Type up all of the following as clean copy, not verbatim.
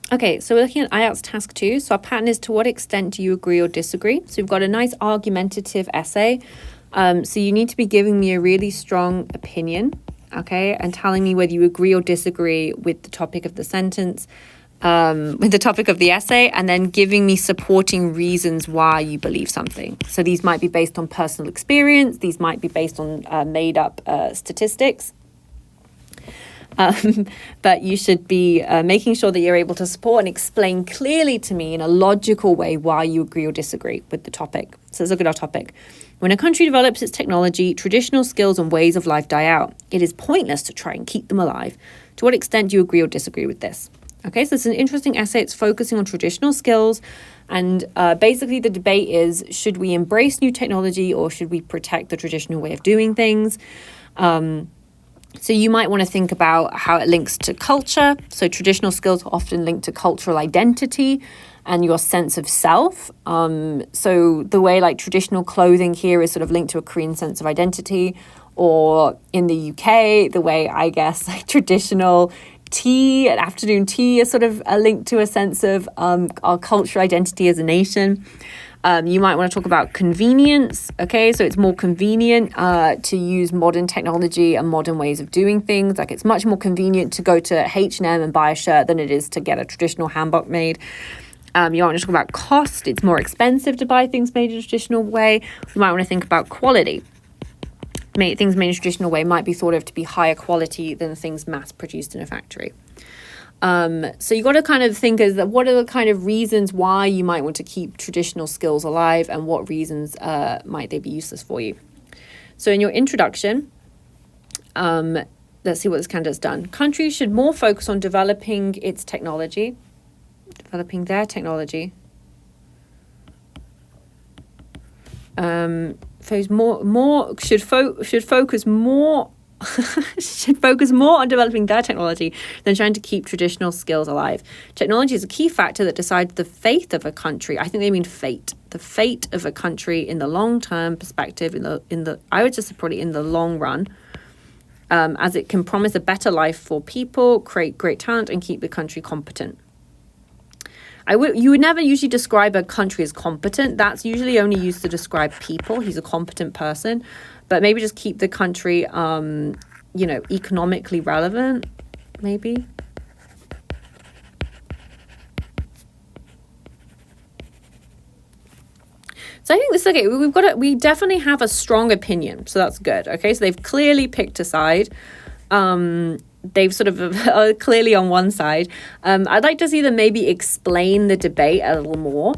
Okay, so we're looking at IELTS task 2. So our pattern is, to what extent do you agree or disagree? So we've got a nice argumentative essay. So you need to be giving me a really strong opinion, okay, and telling me whether you agree or disagree with the topic of the sentence, with the topic of the essay, and then giving me supporting reasons why you believe something. So these might be based on personal experience. These might be based on made-up statistics. But you should be making sure that you're able to support and explain clearly to me in a logical way why you agree or disagree with the topic. So let's look at our topic. When a country develops its technology, traditional skills and ways of life die out. It is pointless to try and keep them alive. To what extent do you agree or disagree with this? Okay, so it's an interesting essay. It's focusing on traditional skills. And basically the debate is, should we embrace new technology or should we protect the traditional way of doing things? So you might want to think about how it links to culture. So traditional skills are often linked to cultural identity and your sense of self. So the way like traditional clothing here is sort of linked to a Korean sense of identity, or in the UK, the way I guess like traditional tea and afternoon tea is sort of linked to a sense of our cultural identity as a nation. You might want to talk about convenience, okay? So it's more convenient to use modern technology and modern ways of doing things. Like it's much more convenient to go to H&M and buy a shirt than it is to get a traditional handbag made. You might want to talk about cost. It's more expensive to buy things made in a traditional way. You might want to think about quality. Things made in a traditional way might be thought of to be higher quality than things mass produced in a factory. So you got to kind of think as that, what are the kind of reasons why you might want to keep traditional skills alive, and what reasons might they be useless for you? So in your introduction, let's see what this candidate's done. Countries should more focus on developing their technology. Should focus more on developing their technology than trying to keep traditional skills alive. Technology is a key factor that decides the fate of a country. I think they mean fate. The fate of a country in the long-term perspective, I would just say probably in the long run, as it can promise a better life for people, create great talent, and keep the country competent. You would never usually describe a country as competent. That's usually only used to describe people. He's a competent person. But maybe just keep the country, economically relevant, maybe. So I think this is okay. We definitely have a strong opinion. So that's good. Okay, so they've clearly picked a side. They've sort of are clearly on one side. I'd like to see them maybe explain the debate a little more.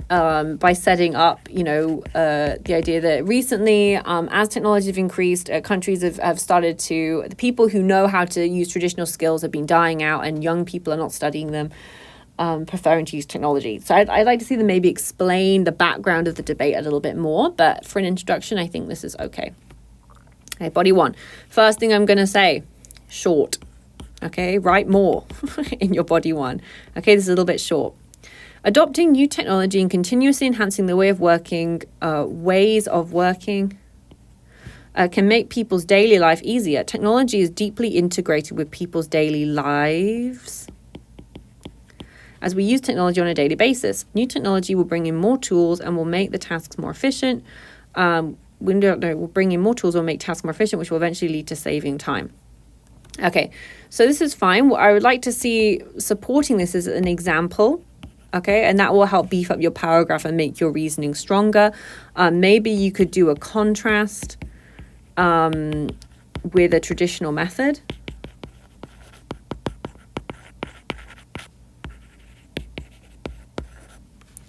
By setting up, the idea that recently, as technology have increased, countries have started to, the people who know how to use traditional skills have been dying out, and young people are not studying them, preferring to use technology. So I'd like to see them maybe explain the background of the debate a little bit more, but for an introduction, I think this is okay. Okay, body one. First thing I'm going to say, short. Okay, write more in your body one. Okay, this is a little bit short. Adopting new technology and continuously enhancing the ways of working can make people's daily life easier. Technology is deeply integrated with people's daily lives as we use technology on a daily basis. New technology will bring in more tools and will make the tasks more efficient. Will bring in more tools or make tasks more efficient, which will eventually lead to saving time. Okay, so this is fine. What I would like to see supporting this is an example. Okay, and that will help beef up your paragraph and make your reasoning stronger. Maybe you could do a contrast with a traditional method.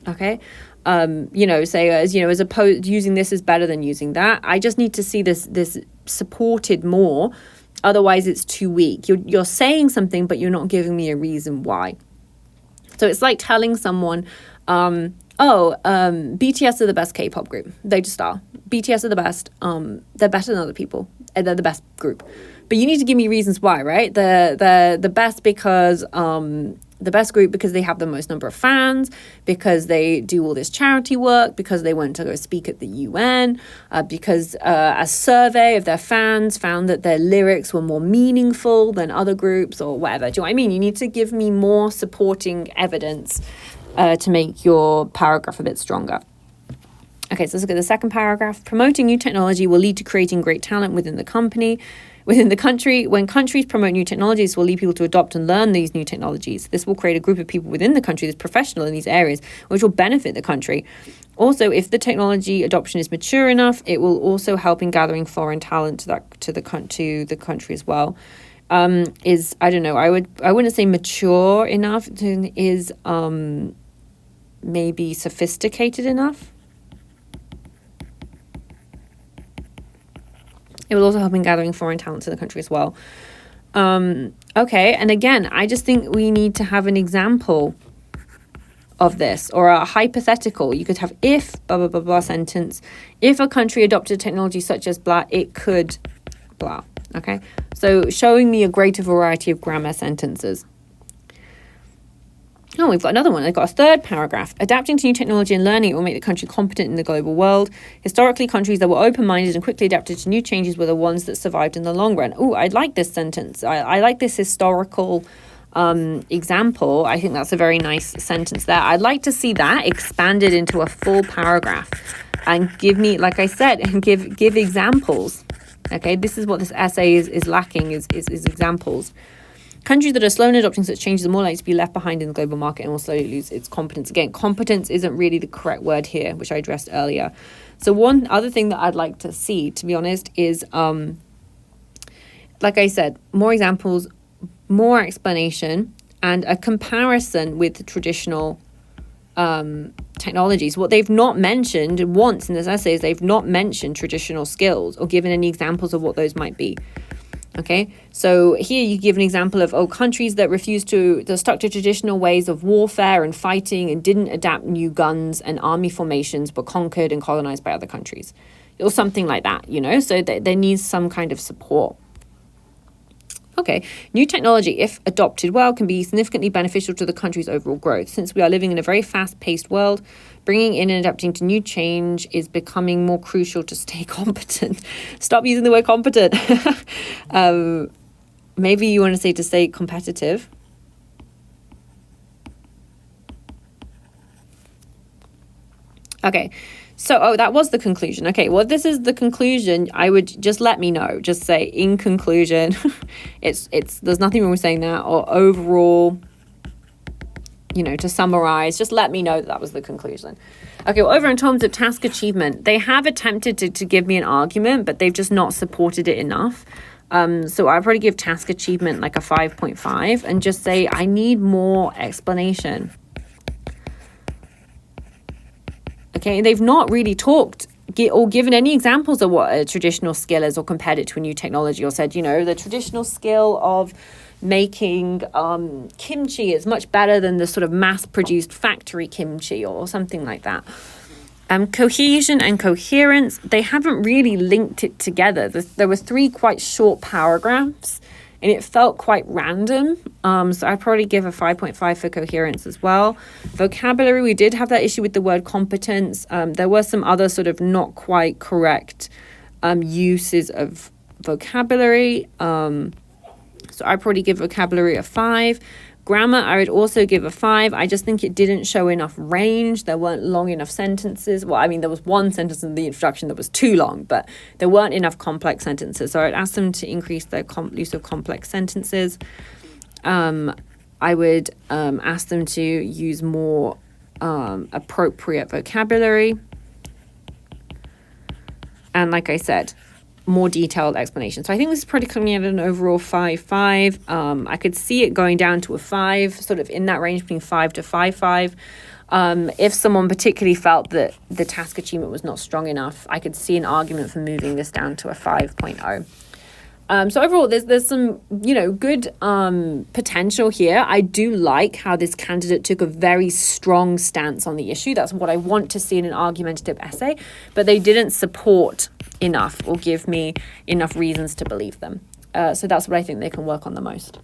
Okay, say as opposed using this is better than using that. I just need to see this supported more. Otherwise, it's too weak. You're saying something, but you're not giving me a reason why. So it's like telling someone, BTS are the best K-pop group. They just are. BTS are the best. They're better than other people. They're the best group. But you need to give me reasons why, right? They're the best because the best group because they have the most number of fans, because they do all this charity work, because they went to go speak at the UN, because a survey of their fans found that their lyrics were more meaningful than other groups or whatever. Do you know what I mean? You need to give me more supporting evidence to make your paragraph a bit stronger. Okay, so let's look at the second paragraph. Promoting new technology will lead to creating great talent within the country. When countries promote new technologies, will lead people to adopt and learn these new technologies. This will create a group of people within the country that's professional in these areas, which will benefit the country. Also, if the technology adoption is mature enough, it will also help in gathering foreign talent to the country as well. I don't know. I wouldn't say mature enough. Is maybe sophisticated enough. It will also help in gathering foreign talent to the country as well. Okay, and again, I just think we need to have an example of this, or a hypothetical. You could have if blah blah blah blah sentence. If a country adopted technology such as blah, it could blah. Okay, so showing me a greater variety of grammar sentences. Oh, we've got another one. I've got a third paragraph. Adapting to new technology and learning it will make the country competent in the global world. Historically, countries that were open-minded and quickly adapted to new changes were the ones that survived in the long run. Oh, I like this sentence. I like this historical example. I think that's a very nice sentence there. I'd like to see that expanded into a full paragraph and give me, like I said, and give examples. Okay, this is what this essay is lacking is examples. Countries that are slow in adopting such changes are more likely to be left behind in the global market and will slowly lose its competence. Again, competence isn't really the correct word here, which I addressed earlier. So one other thing that I'd like to see, to be honest, is, like I said, more examples, more explanation, and a comparison with traditional technologies. What they've not mentioned once in this essay is they've not mentioned traditional skills or given any examples of what those might be. Okay, so here you give an example of countries that that stuck to traditional ways of warfare and fighting and didn't adapt new guns and army formations, but conquered and colonized by other countries, or something like that, so there needs some kind of support. Okay, new technology, if adopted well, can be significantly beneficial to the country's overall growth. Since we are living in a very fast-paced world, bringing in and adapting to new change is becoming more crucial to stay competent. Stop using the word competent. Maybe you want to stay competitive. Okay. So, that was the conclusion. Okay, well, this is the conclusion. I would just let me know. Just say, in conclusion, there's nothing wrong with saying that. Or overall, to summarize, just let me know that was the conclusion. Okay, well, over in terms of task achievement, they have attempted to give me an argument, but they've just not supported it enough. So I'd probably give task achievement like a 5.5 and just say, I need more explanation. Okay, they've not really talked or given any examples of what a traditional skill is or compared it to a new technology or said, the traditional skill of making kimchi is much better than the sort of mass-produced factory kimchi or something like that. Cohesion and coherence, they haven't really linked it together. There were 3 quite short paragraphs and it felt quite random. So I'd probably give a 5.5 for coherence as well. Vocabulary, we did have that issue with the word competence. There were some other sort of not quite correct uses of vocabulary. So I'd probably give vocabulary a 5. Grammar, I would also give a 5. I just think it didn't show enough range. There weren't long enough sentences. Well, I mean, there was one sentence in the introduction that was too long, but there weren't enough complex sentences. So I'd ask them to increase their use of complex sentences. I would ask them to use more appropriate vocabulary. And like I said, more detailed explanation. So I think this is probably coming at an overall 5.5. I could see it going down to a 5, sort of in that range between 5 to 5.5. If someone particularly felt that the task achievement was not strong enough, I could see an argument for moving this down to a 5.0. So overall, there's some, good potential here. I do like how this candidate took a very strong stance on the issue. That's what I want to see in an argumentative essay, but they didn't support enough or give me enough reasons to believe them. So that's what I think they can work on the most.